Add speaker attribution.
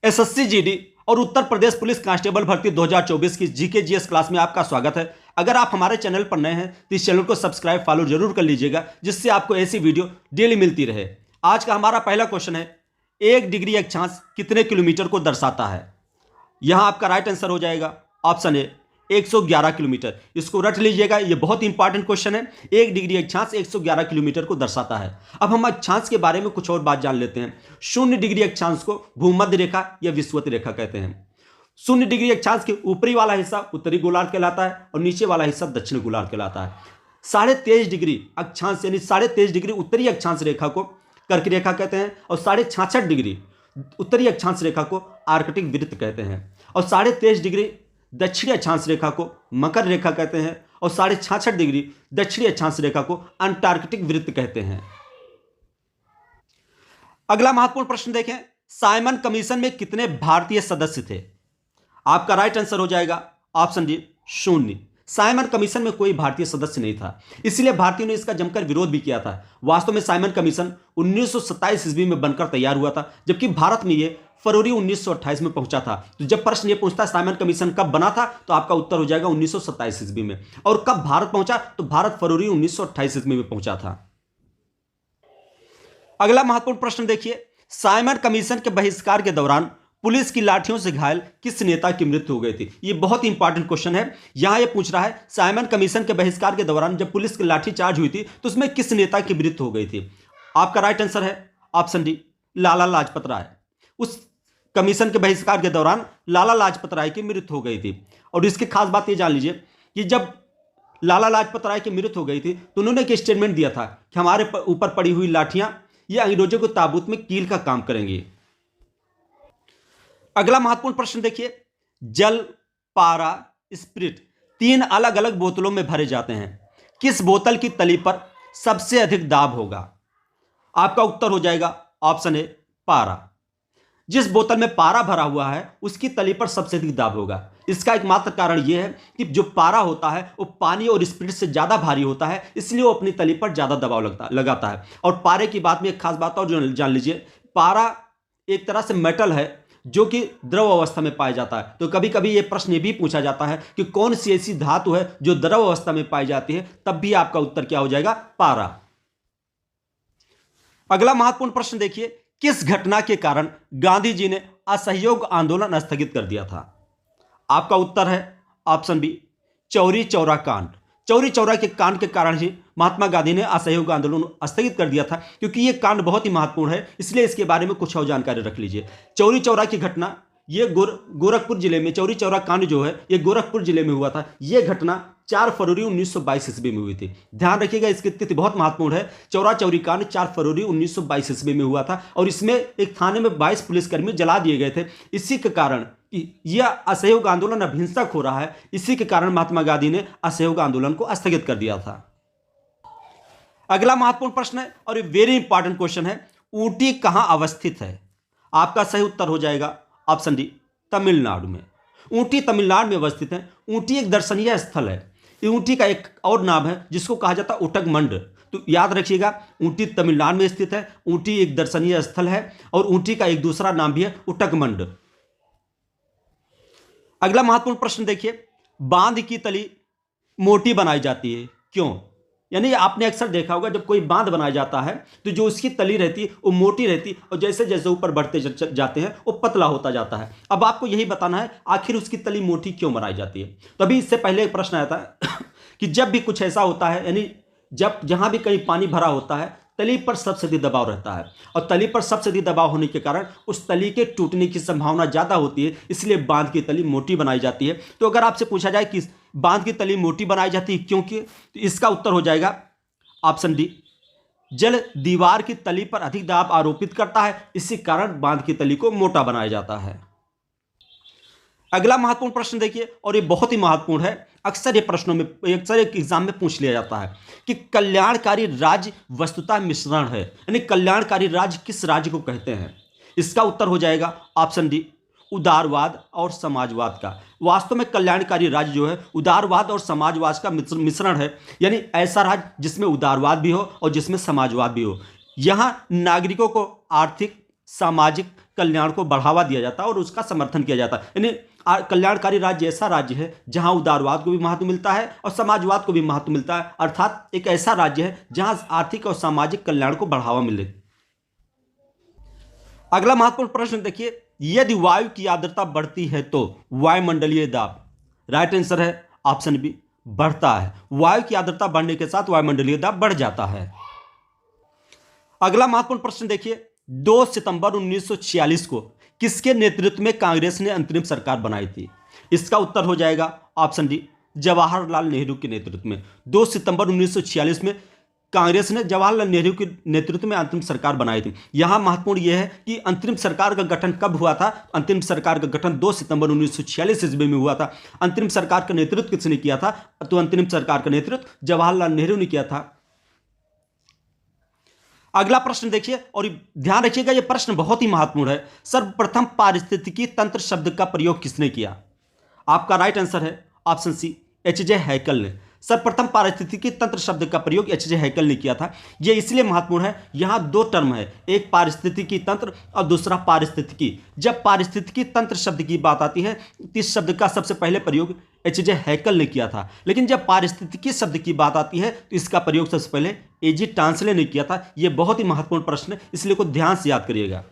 Speaker 1: SSC GD और Uttar Pradesh police constable भर्ती 2024 की जीके जीएस क्लास में आपका स्वागत है। अगर आप हमारे चैनल पर नए हैं तो इस चैनल को सब्सक्राइब फॉलो जरूर कर लीजिएगा, जिससे आपको ऐसी वीडियो डेली मिलती रहे। आज का हमारा पहला क्वेश्चन है, 1 डिग्री अक्षांश कितने किलोमीटर को दर्शाता है। यहां आपका राइट आंसर हो जाएगा ऑप्शन ए 111 किलोमीटर। इसको रट लीजिएगा, यह बहुत इंपॉर्टेंट क्वेश्चन है। 1 डिग्री अक्षांश 111 किलोमीटर को दर्शाता है। अब हम अक्षांश के बारे में कुछ और बात जान लेते हैं। 0 डिग्री अक्षांश को भूमध्य रेखा या विषुवत रेखा कहते हैं। 0 डिग्री अक्षांश के ऊपरी वाला हिस्सा उत्तरी गोलार्ध कहलाता है और नीचे वाला हिस्सा दक्षिण गोलार्ध कहलाता है। 23.5 डिग्री अक्षांश यानी 23.5 डिग्री उत्तरी अक्षांश रेखा को कर्क रेखा कहते हैं और 66.5 डिग्री उत्तरी अक्षांश रेखा को आर्कटिक वृत्त कहते हैं और 23.5 डिग्री दक्षिणी अक्षांश रेखा को मकर रेखा कहते हैं और 66.5 डिग्री दक्षिणी अक्षांश रेखा को अंटार्कटिक वृत्त कहते हैं। अगला महत्वपूर्ण प्रश्न देखें, साइमन कमीशन में कितने भारतीय सदस्य थे। आपका राइट आंसर हो जाएगा ऑप्शन डी 0। साइमन कमीशन में कोई भारतीय सदस्य नहीं था, इसलिए भारतीयों ने इसका जमकर विरोध भी किया था। वास्तव में साइमन कमीशन 1927 ईस्वी में बनकर तैयार हुआ था, जबकि भारत में यह फरवरी 1928 में पहुंचा था। तो जब प्रश्न ये पूछता है साइमन कमीशन कब बना था, तो आपका उत्तर हो जाएगा 1927 ईस्वी में। और कब भारत पहुंचा, तो भारत फरवरी 1928 ईस्वी में पहुंचा था। अगला महत्वपूर्ण प्रश्न देखिए, साइमन कमीशन के बहिष्कार के दौरान पुलिस की लाठियों से घायल किस नेता की मृत्यु हो गई थी। यह बहुत इंपॉर्टेंट क्वेश्चन है। यहां यह पूछ रहा है साइमन कमीशन के बहिष्कार के दौरान जब पुलिस की लाठी चार्ज हुई थी तो उसमें किस नेता की मृत्यु हो गई थी। आपका राइट आंसर है ऑप्शन डी लाला लाजपत राय। उस कमीशन के बहिष्कार के दौरान लाला लाजपत राय की मृत्यु हो गई थी। और इसकी खास बात यह जान लीजिए कि जब लाला लाजपत राय की मृत्यु हो गई थी तो उन्होंने एक स्टेटमेंट दिया था कि हमारे ऊपर पड़ी हुई लाठियां ये अंग्रेजों को ताबूत में कील का काम करेंगी। अगला महत्वपूर्ण प्रश्न देखिए, जल, पारा, स्पिरिट 3 अलग अलग बोतलों में भरे जाते हैं। किस बोतल की तली पर सबसे अधिक दाब होगा। आपका उत्तर हो जाएगा ऑप्शन ए पारा। जिस बोतल में पारा भरा हुआ है उसकी तली पर सबसे अधिक दाब होगा। इसका एकमात्र कारण यह है कि जो पारा होता है वो पानी और स्पिरिट से ज्यादा भारी होता है, इसलिए वो अपनी तली पर ज्यादा दबाव लगाता है। और पारे की बात में एक खास बात और जान लीजिए, पारा एक तरह से मेटल है जो कि द्रव अवस्था में पाया जाता है। तो कभी कभी यह प्रश्न भी पूछा जाता है कि कौन सी ऐसी धातु है जो द्रव अवस्था में पाई जाती है, तब भी आपका उत्तर क्या हो जाएगा, पारा। अगला महत्वपूर्ण प्रश्न देखिए, किस घटना के कारण गांधी जी ने असहयोग आंदोलन स्थगित कर दिया था। आपका उत्तर है ऑप्शन बी चौरी चौरा कांड। चौरी चौरा के कांड के कारण ही महात्मा गांधी ने असहयोग आंदोलन स्थगित कर दिया था, क्योंकि यह कांड बहुत ही महत्वपूर्ण है, इसलिए इसके बारे में कुछ और जानकारी रख लीजिए। चौरी चौरा की घटना ये गोरखपुर जिले में, चौरी चौरा कांड जो है ये गोरखपुर जिले में हुआ था। यह घटना 4 फरवरी 1922 ईस्वी में हुई थी। ध्यान रखिएगा, इसकी तिथि बहुत महत्वपूर्ण है। चौरा चौरी कांड 4 फरवरी 1922 ईस्वी में हुआ था और इसमें एक थाने में 22 पुलिसकर्मी जला दिए गए थे। इसी के कारण यह असहयोग आंदोलन अब हिंसक हो रहा है, इसी के कारण महात्मा गांधी ने असहयोग आंदोलन को स्थगित कर दिया था। अगला महत्वपूर्ण प्रश्न है और ये वेरी इंपॉर्टेंट क्वेश्चन है, ऊटी कहां अवस्थित है। आपका सही उत्तर हो जाएगा ऑप्शन डी तमिलनाडु में। ऊटी तमिलनाडु में अवस्थित है। ऊटी एक दर्शनीय स्थल है। ऊटी का एक और नाम है जिसको कहा जाता है उटगमंड। तो याद रखिएगा, ऊटी तमिलनाडु में स्थित है। ऊटी एक दर्शनीय स्थल है और ऊटी का एक दूसरा नाम भी है उटगमंड। अगला महत्वपूर्ण प्रश्न देखिए, बांध की तली मोटी बनाई जाती है, क्यों। यानी आपने अक्सर देखा होगा जब कोई बांध बनाया जाता है तो जो उसकी तली रहती है वो मोटी रहती है और जैसे जैसे ऊपर बढ़ते जाते हैं वो पतला होता जाता है। अब आपको यही बताना है आखिर उसकी तली मोटी क्यों बनाई जाती है। तो अभी इससे पहले एक प्रश्न आया था कि जब भी कुछ ऐसा होता है, यानी जब जहां भी कहीं पानी भरा होता है तली पर सबसे अधिक दबाव रहता है और तली पर सबसे अधिक दबाव होने के कारण उस तली के टूटने की संभावना ज्यादा होती है, इसलिए बांध की तली मोटी बनाई जाती है। तो अगर आपसे पूछा जाए कि बांध की तली मोटी बनाई जाती है क्योंकि, तो इसका उत्तर हो जाएगा ऑप्शन डी जल दीवार की तली पर अधिक दबाव आरोपित करता है, इसी कारण बांध की तली को मोटा बनाया जाता है। अगला महत्वपूर्ण प्रश्न देखिए और ये बहुत ही महत्वपूर्ण है, अक्सर ये प्रश्नों में, अक्सर एक एग्जाम में पूछ लिया जाता है कि कल्याणकारी राज्य वस्तुतः मिश्रण है, यानी कल्याणकारी राज्य किस राज्य को कहते हैं। इसका उत्तर हो जाएगा ऑप्शन डी उदारवाद और समाजवाद का। वास्तव में कल्याणकारी राज्य जो है उदारवाद और समाजवाद का मिश्रण है, यानी ऐसा राज्य जिसमें उदारवाद भी हो और जिसमें समाजवाद भी हो। यहां नागरिकों को आर्थिक, सामाजिक, कल्याण को बढ़ावा दिया जाता है और उसका समर्थन किया जाता है। यानी कल्याणकारी राज्य ऐसा राज्य है जहां उदारवाद को भी महत्व मिलता है और समाजवाद को भी महत्व मिलता है, अर्थात एक ऐसा राज्य है जहां आर्थिक और सामाजिक कल्याण को बढ़ावा मिले। अगला महत्वपूर्ण प्रश्न देखिए, यदि वायु की आर्द्रता बढ़ती है तो वायुमंडलीय दाब, राइट आंसर है ऑप्शन बी, बढ़ता है। वायु की आर्द्रता बढ़ने के साथ वायुमंडलीय दाब बढ़ जाता है। अगला महत्वपूर्ण प्रश्न देखिए, 2 सितंबर 1946 को किसके नेतृत्व में कांग्रेस ने अंतरिम सरकार बनाई थी? इसका उत्तर हो जाएगा ऑप्शन डी, जवाहरलाल नेहरू के नेतृत्व में। 2 सितंबर 1946 में कांग्रेस ने जवाहरलाल नेहरू के नेतृत्व में अंतरिम सरकार बनाई थी। यहां महत्वपूर्ण यह है कि अंतरिम सरकार का गठन कब हुआ था? अंतरिम सरकार का गठन 2 सितंबर 1946 ईस्वी में हुआ था। अंतरिम सरकार का नेतृत्व किसने किया था? तो अंतरिम सरकार का नेतृत्व जवाहरलाल नेहरू ने किया था। अगला प्रश्न देखिए और ध्यान रखिएगा, यह प्रश्न बहुत ही महत्वपूर्ण है। सर्वप्रथम पारिस्थितिकी तंत्र शब्द का प्रयोग किसने किया? आपका राइट आंसर है ऑप्शन सी, एच.जे. हैकल ने। सर्वप्रथम पारिस्थितिकी तंत्र शब्द का प्रयोग एच.जे. हैकल ने किया था। यह इसलिए महत्वपूर्ण है, यहां 2 टर्म है, एक पारिस्थितिकी तंत्र और दूसरा पारिस्थितिकी। जब पारिस्थितिकी तंत्र शब्द की बात आती है तो इस शब्द का सबसे पहले प्रयोग एच.जे. हैकल ने किया था, लेकिन जब पारिस्थितिकी शब्द की बात आती है तो इसका प्रयोग सबसे पहले ए.जी. टांसले ने किया था। यह बहुत ही महत्वपूर्ण प्रश्न है, इसलिए को ध्यान से याद करिएगा।